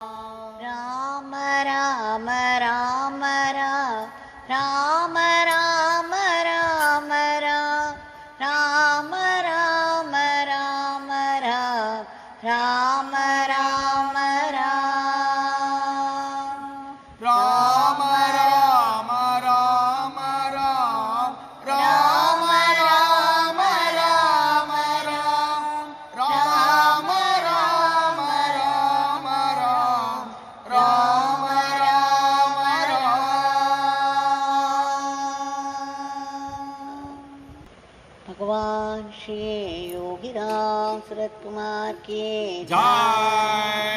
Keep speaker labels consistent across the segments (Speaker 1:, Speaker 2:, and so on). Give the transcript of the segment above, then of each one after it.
Speaker 1: राम राम राम राम राम राम राम राम राम राम राम भगवान श्री योगीराम सूरत कुमार की
Speaker 2: जय।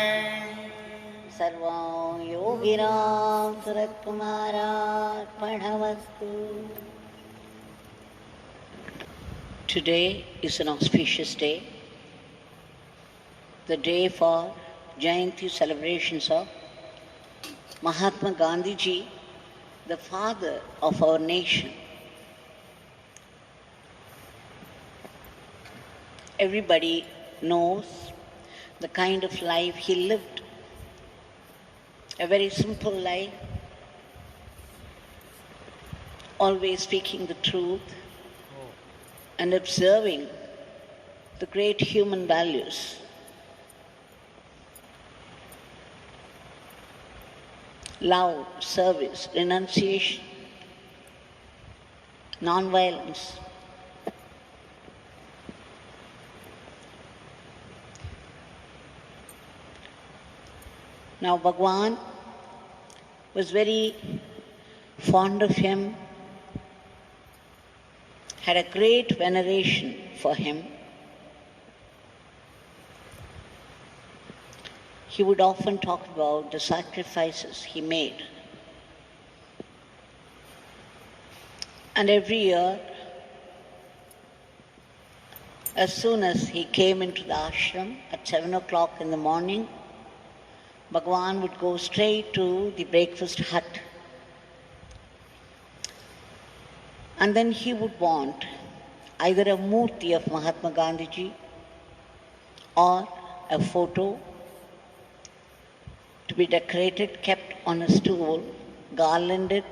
Speaker 1: सर्वं योगीराम सूरत कुमारार्पणमस्तु. Today is an auspicious day, the day for Jayanti celebrations of Mahatma Gandhi ji, the father of our nation. Everybody knows the kind of life he lived, a very simple life, always speaking the truth and observing the great human values. Love, service, renunciation, non-violence. Now Bhagwan was very fond of him, had a great veneration for him. He would often talk about the sacrifices he made. And every year, as soon as he came into the ashram at 7 o'clock in the morning, Bhagwan would go straight to the breakfast hut. And then he would want either a murti of Mahatma Gandhi ji or a photo to be decorated, kept on a stool, garlanded.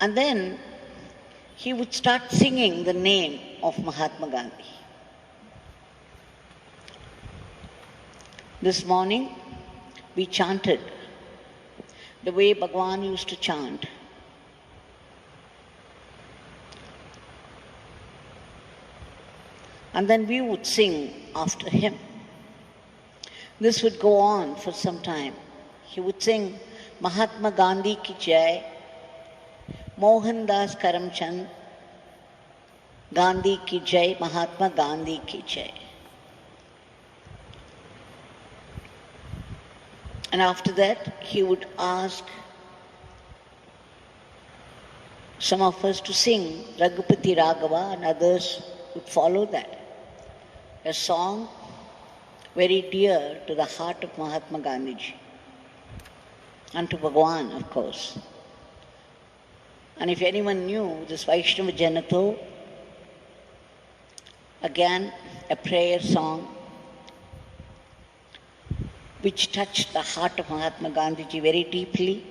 Speaker 1: And then he would start singing the name of Mahatma Gandhi. This morning, we chanted the way Bhagwan used to chant. And then we would sing after him. This would go on for some time. He would sing Mahatma Gandhi ki jai, Mohandas Karamchand, Gandhi ki jai, Mahatma Gandhi ki jai. And after that, he would ask some of us to sing Raghupati Raghava, and others would follow that. A song very dear to the heart of Mahatma Gandhi ji and to Bhagwan, of course. And if anyone knew this Vaishnava Janato, again a prayer song which touched the heart of Mahatma Gandhi ji very deeply.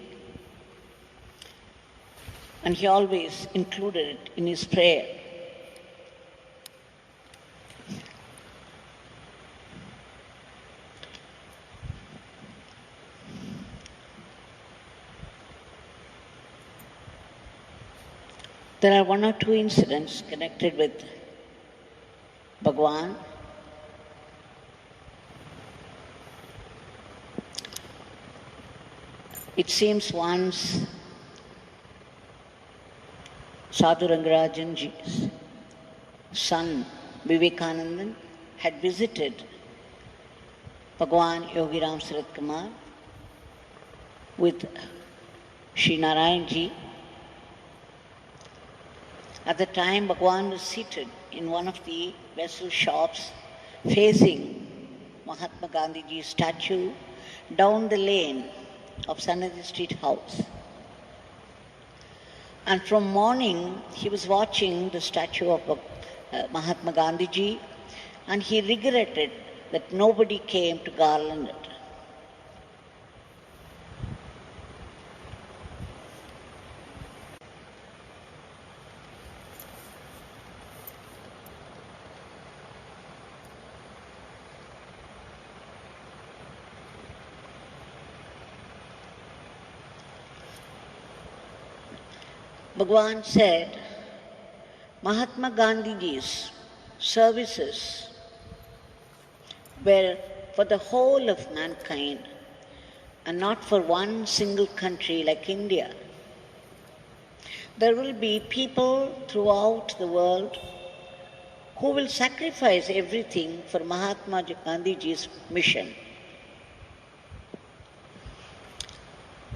Speaker 1: And he always included it in his prayer. There are one or two incidents connected with Bhagwan. It seems once Sadhu Rangarajan ji's son Vivekanandan had visited Bhagwan Yogiram Surat Kumar with Sri Narayan ji. At the time, Bhagwan was seated in one of the vessel shops facing Mahatma Gandhi ji's statue down the lane of Sanadi Street House. And from morning, he was watching the statue of Mahatma Gandhi ji, and he regretted that nobody came to garland it. Bhagavan said, Mahatma Gandhiji's services were for the whole of mankind and not for one single country like India. There will be people throughout the world who will sacrifice everything for Mahatma Gandhiji's mission.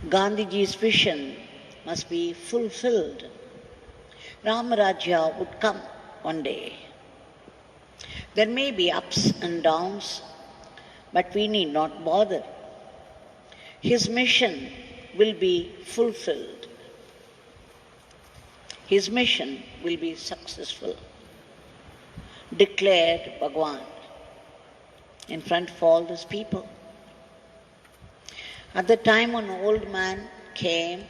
Speaker 1: Gandhiji's vision must be fulfilled. Ramarajya would come one day. There may be ups and downs, but we need not bother. His mission will be fulfilled. His mission will be successful, declared Bhagavan in front of all those people. At the time, an old man came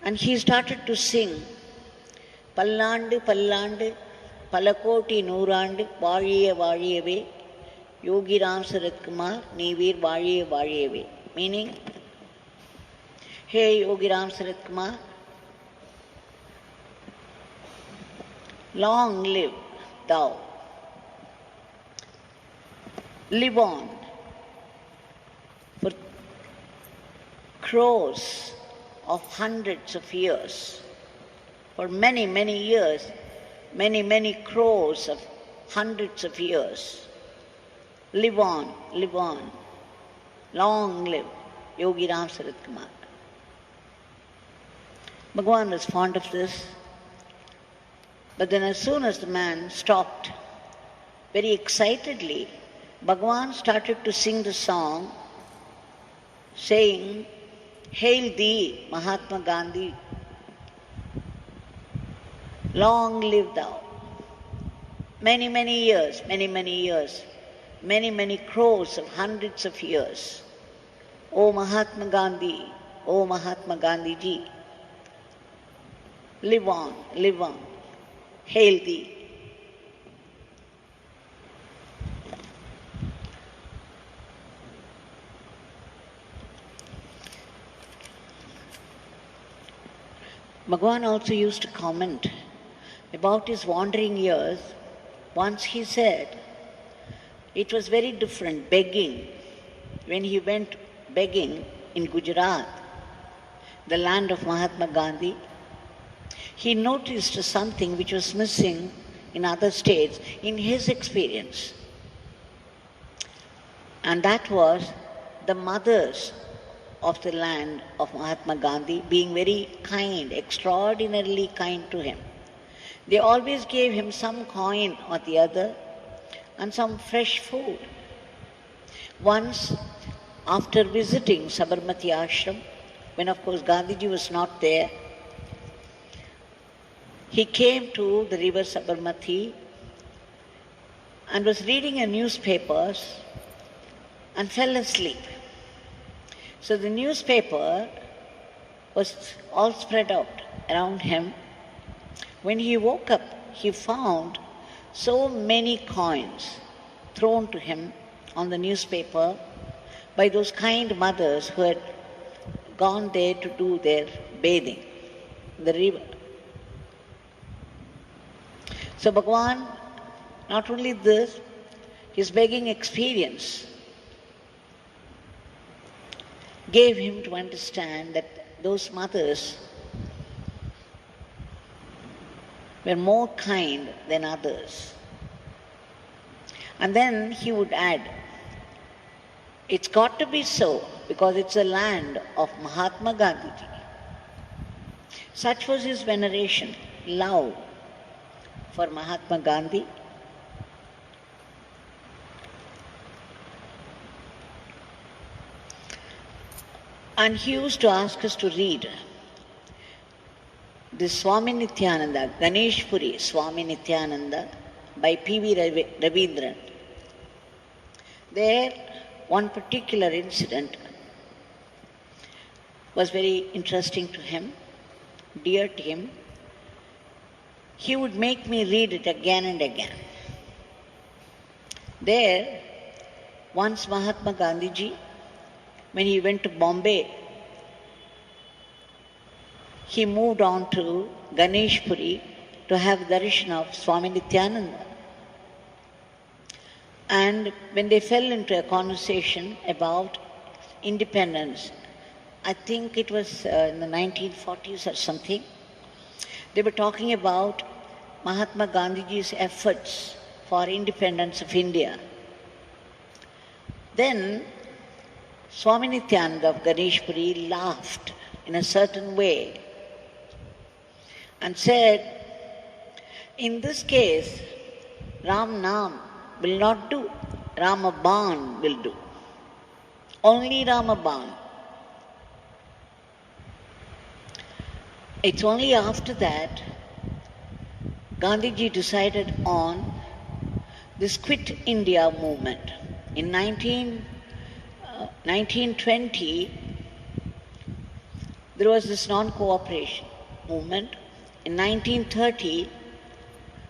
Speaker 1: and he started to sing, Pallandu, Pallandu, Palakoti Noorandu, Valiya Valiyave, Yogi Ram Sarath Kumar, Neeveer Valiya Valiyave. Meaning, hey Yogi Ram Sarath Kumar, long live thou. Live on for crores of hundreds of years, for many, many years, many crores of hundreds of years. Live on, live on. Long live Yogi Ram Sarath Kumar. Bhagavan was fond of this. But then as soon as the man stopped, very excitedly, Bhagavan started to sing the song, saying, Hail thee, Mahatma Gandhi, long live thou. Many years, many crores of hundreds of years. O Mahatma Gandhi, O Mahatma Gandhi ji, live on, live on. Hail thee. Bhagavan also used to comment about his wandering years. Once he said, it was very different begging when he went begging in Gujarat, the land of Mahatma Gandhi. He noticed something which was missing in other states in his experience. And that was the mothers of the land of Mahatma Gandhi being very kind, extraordinarily kind to him. They always gave him some coin or the other and some fresh food. Once, after visiting Sabarmati Ashram, when of course Gandhiji was not there, he came to the river Sabarmati and was reading a newspaper and fell asleep. So the newspaper was all spread out around him. When he woke up, he found so many coins thrown to him on the newspaper by those kind mothers who had gone there to do their bathing in the river. So Bhagavan, not only this, his begging experience gave him to understand that those mothers were more kind than others. And then he would add, it's got to be so because it's the land of Mahatma Gandhiji. Such was his veneration, love for Mahatma Gandhi. And he used to ask us to read the Swami Nityananda, Ganesh Puri Swami Nityananda by P.V. Ravindran. There, one particular incident was very interesting to him, dear to him. He would make me read it again and again. There, once Mahatma Gandhiji, when he went to Bombay, he moved on to Ganeshpuri to have darshan of Swami Nityananda. And when they fell into a conversation about independence, I think it was in the 1940s or something, they were talking about Mahatma Gandhiji's efforts for independence of India. Then Swami Nityananda of Ganeshpuri laughed in a certain way and said, in this case, Ram Nam will not do, Ramaban will do. Only Ramaban. It's only after that Gandhiji decided on this Quit India movement. In 1920, there was this non-cooperation movement. In 1930,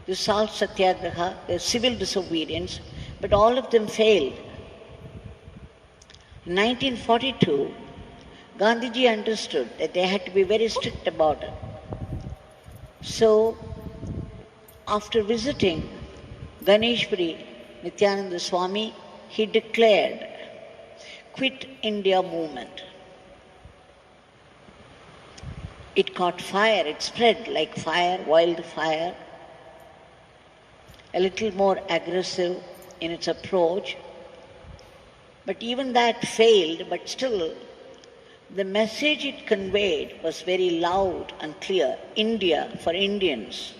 Speaker 1: the Salt Satyagraha, the civil disobedience, but all of them failed. In 1942, Gandhiji understood that they had to be very strict about it. So, after visiting Ganeshpuri, Nityananda Swami, he declared Quit India movement. It caught fire, it spread like fire, wildfire, a little more aggressive in its approach. But even that failed, but still the message it conveyed was very loud and clear. India for Indians.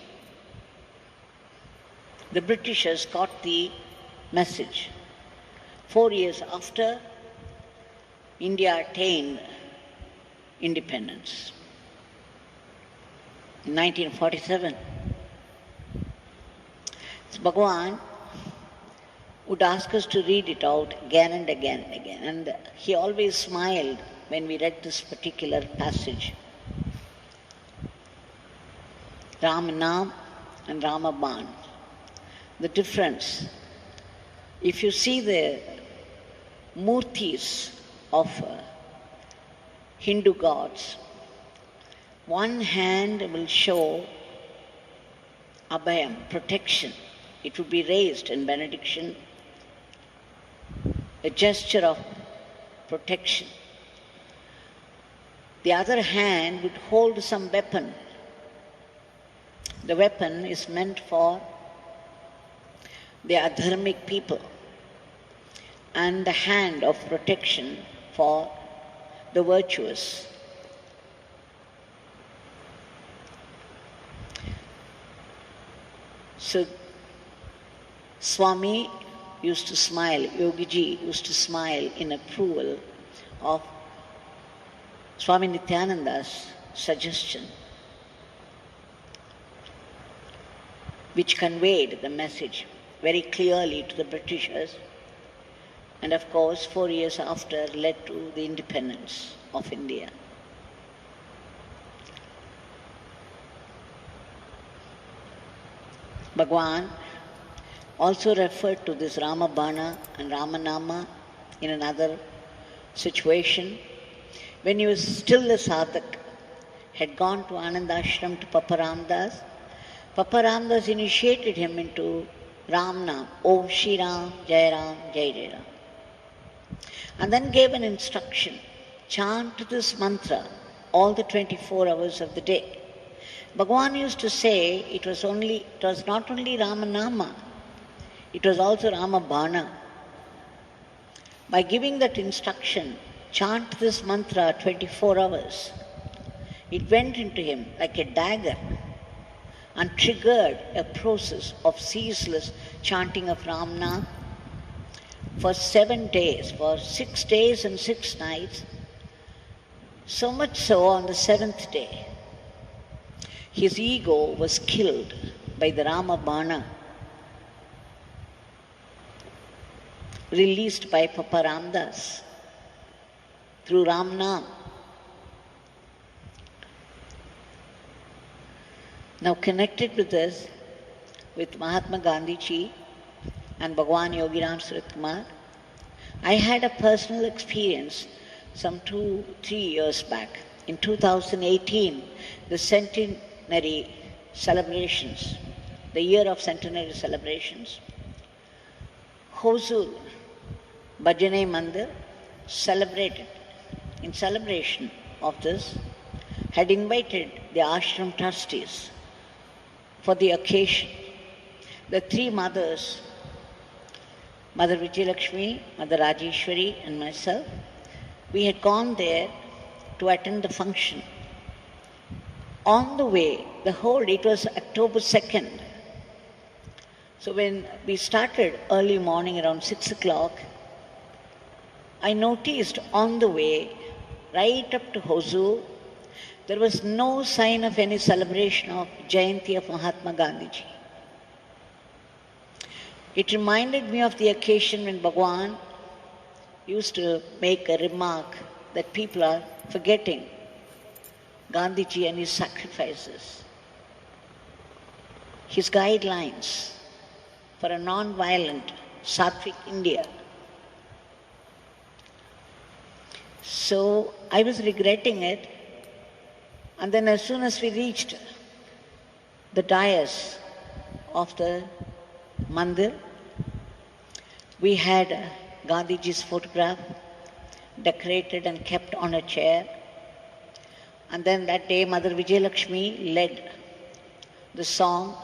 Speaker 1: The Britishers got the message. 4 years after, India attained independence. In 1947, so Bhagavan would ask us to read it out again and again and again. And he always smiled when we read this particular passage. Ramanam and Ramaban. The difference. If you see the murtis of Hindu gods, one hand will show abhayam, protection. It would be raised in benediction, a gesture of protection. The other hand would hold some weapon. The weapon is meant for the adharmic people, and the hand of protection for the virtuous. So, Swami used to smile, Yogiji used to smile in approval of Swami Nityananda's suggestion, which conveyed the message very clearly to the Britishers, and of course 4 years after led to the independence of India. Bhagavan also referred to this Ramabana and Ramanama in another situation. When he was still a sadhak, had gone to Anandashram to Papa Ramdas, Papa Ramdas initiated him into Ramnam, Om Shri Ram, Jai Ram, Jai Jai Ram. And then gave an instruction, chant this mantra all the 24 hours of the day. Bhagavan used to say it was not only Ramanama, it was also Ramabana. By giving that instruction, chant this mantra 24 hours, it went into him like a dagger and triggered a process of ceaseless chanting of Ramnam for 7 days, for 6 days and 6 nights, so much so on the 7th day, his ego was killed by the Ramabana released by Papa Ramdas through Ramnam. Now connected with this, with Mahatma Gandhiji and Bhagavan Yogiram Suratkumar, I had a personal experience some 2-3 years back. in 2018, the centenary celebrations, the year of centenary celebrations, Hosur Bhajane Mandir celebrated, in celebration of this, had invited the ashram trustees for the occasion. The three mothers, Mother Vijayalakshmi, Mother Rajeshwari and myself, we had gone there to attend the function. On the way, it was October 2nd. So when we started early morning around 6 o'clock, I noticed on the way, right up to Hosur, there was no sign of any celebration of Jayanti of Mahatma Gandhiji. It reminded me of the occasion when Bhagwan used to make a remark that people are forgetting Gandhiji and his sacrifices, his guidelines for a non-violent, Sattvic India. So I was regretting it, and then as soon as we reached the dais of the mandir, we had Gandhiji's photograph decorated and kept on a chair. And then that day, Mother Vijayalakshmi led the song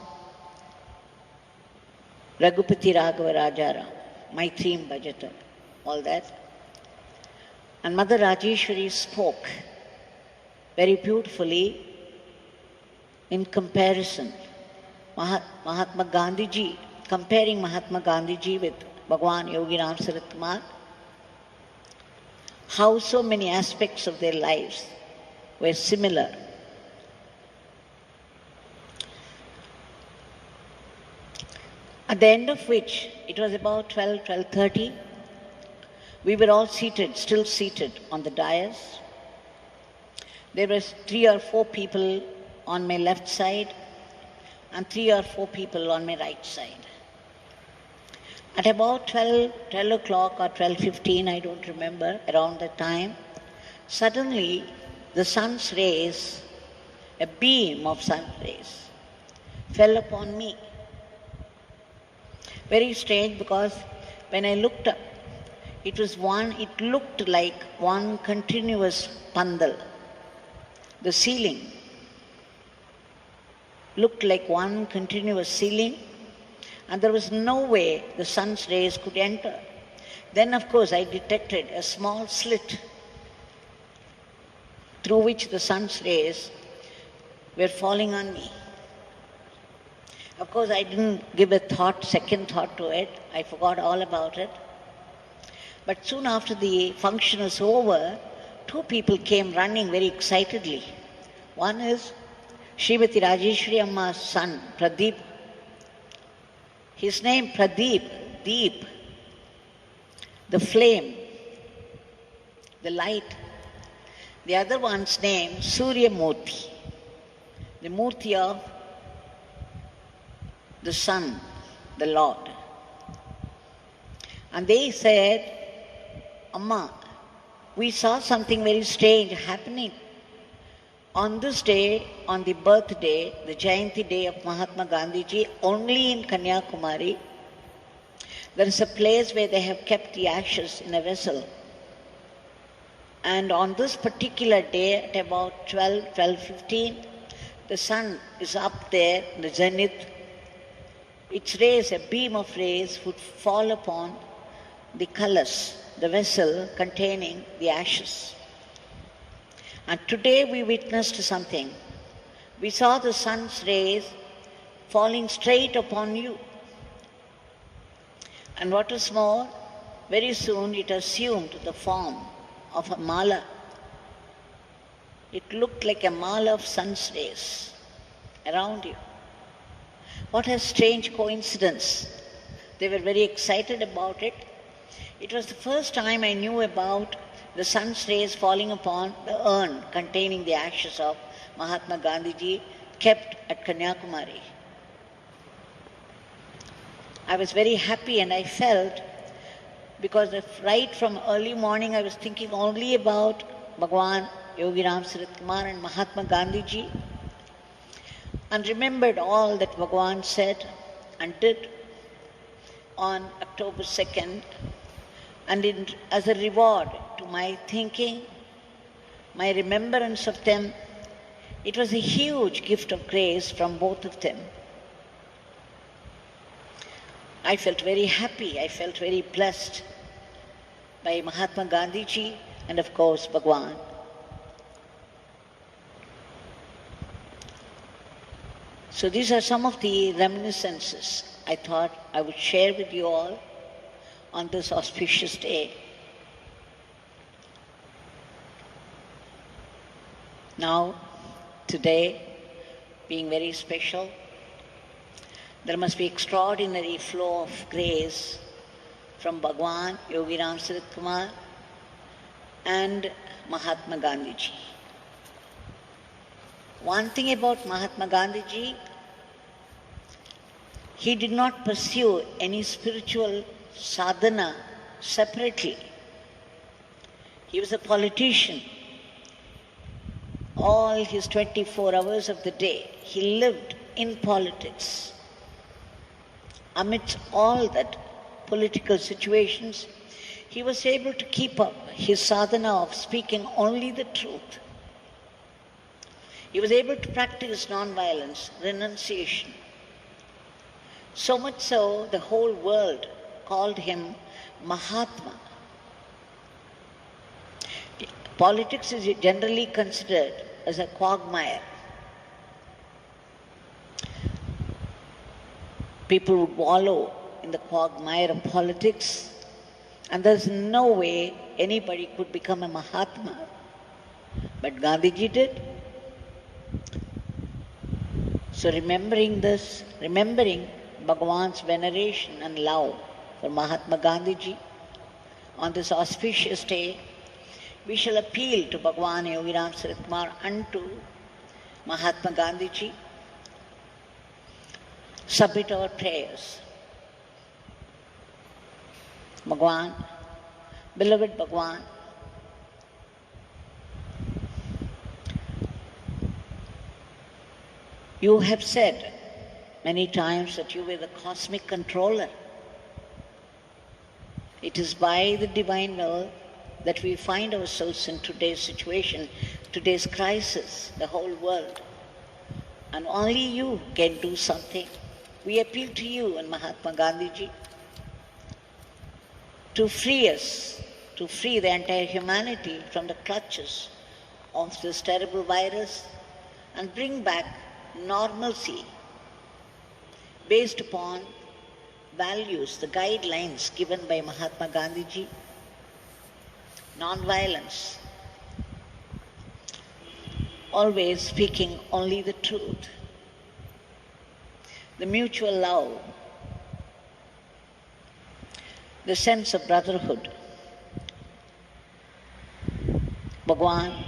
Speaker 1: Raghupati Raghava Rajaram, my theme Bhajata, all that. And Mother Rajeshwari spoke very beautifully in comparison. Mahatma Gandhiji, comparing Mahatma Gandhiji with Bhagwan Yogi Ram Sarat Kumar, how so many aspects of their lives were similar. At the end of which, it was about 12:30, we were all seated, still seated on the dais. There were 3 or 4 people on my left side and 3 or 4 people on my right side. At about 12 o'clock or 12:15, I don't remember, around that time, suddenly the sun's rays, a beam of sun rays, fell upon me. Very strange, because when I looked up, it looked like one continuous pandal. The ceiling looked like one continuous ceiling, and there was no way the sun's rays could enter. Then, of course, I detected a small slit through which the sun's rays were falling on me. Of course, I didn't give a second thought to it. I forgot all about it. But soon after the function was over, 2 people came running very excitedly. One is Srimati Rajeshwari Amma's son, Pradeep. His name Pradeep, Deep, the flame, the light. The other one's name, Surya Murthy, the Murthy of the sun, the Lord. And they said, Amma, we saw something very strange happening. On this day, on the birthday, the Jayanti day of Mahatma Gandhiji, only in Kanyakumari, there is a place where they have kept the ashes in a vessel. And on this particular day, at about 12:15, the sun is up there in the zenith. Its rays, a beam of rays, would fall upon the colors, the vessel containing the ashes. And today we witnessed something. We saw the sun's rays falling straight upon you. And what is more, very soon it assumed the form of a mala. It looked like a mala of sun's rays around you. What a strange coincidence. They were very excited about it. It was the first time I knew about the sun's rays falling upon the urn containing the ashes of Mahatma Gandhiji, kept at Kanyakumari. I was very happy, and I felt, because right from early morning I was thinking only about Bhagwan Yogi Ram Sarat Kumar and Mahatma Gandhi ji, and remembered all that Bhagavan said and did on October 2nd, and as a reward to my thinking, my remembrance of them, it was a huge gift of grace from both of them. I felt very happy, I felt very blessed by Mahatma Gandhi ji and of course Bhagwan. So these are some of the reminiscences I thought I would share with you all on this auspicious day. Now, today, being very special, there must be extraordinary flow of grace from Bhagwan, Yogi Ram Sarat Kumar and Mahatma Gandhi ji. One thing about Mahatma Gandhi ji, he did not pursue any spiritual sadhana separately. He was a politician. All his 24 hours of the day, he lived in politics. Amidst all that political situations, he was able to keep up his sadhana of speaking only the truth. He was able to practice non-violence, renunciation. So much so, the whole world called him Mahatma. Politics is generally considered as a quagmire. People would wallow in the quagmire of politics, and there's no way anybody could become a Mahatma. But Gandhiji did. So remembering this, remembering Bhagavan's veneration and love for Mahatma Gandhiji, on this auspicious day, we shall appeal to Bhagavan Yogi Ram Sarat Kumar and to Mahatma Gandhiji, submit our prayers. Bhagavan, beloved Bhagavan, you have said many times that you were the cosmic controller. It is by the divine will that we find ourselves in today's situation, today's crisis, the whole world. And only you can do something. We appeal to you and Mahatma Gandhiji to free us, to free the entire humanity from the clutches of this terrible virus and bring back normalcy based upon values, the guidelines given by Mahatma Gandhiji, non-violence, always speaking only the truth, the mutual love, the sense of brotherhood. Bhagwan,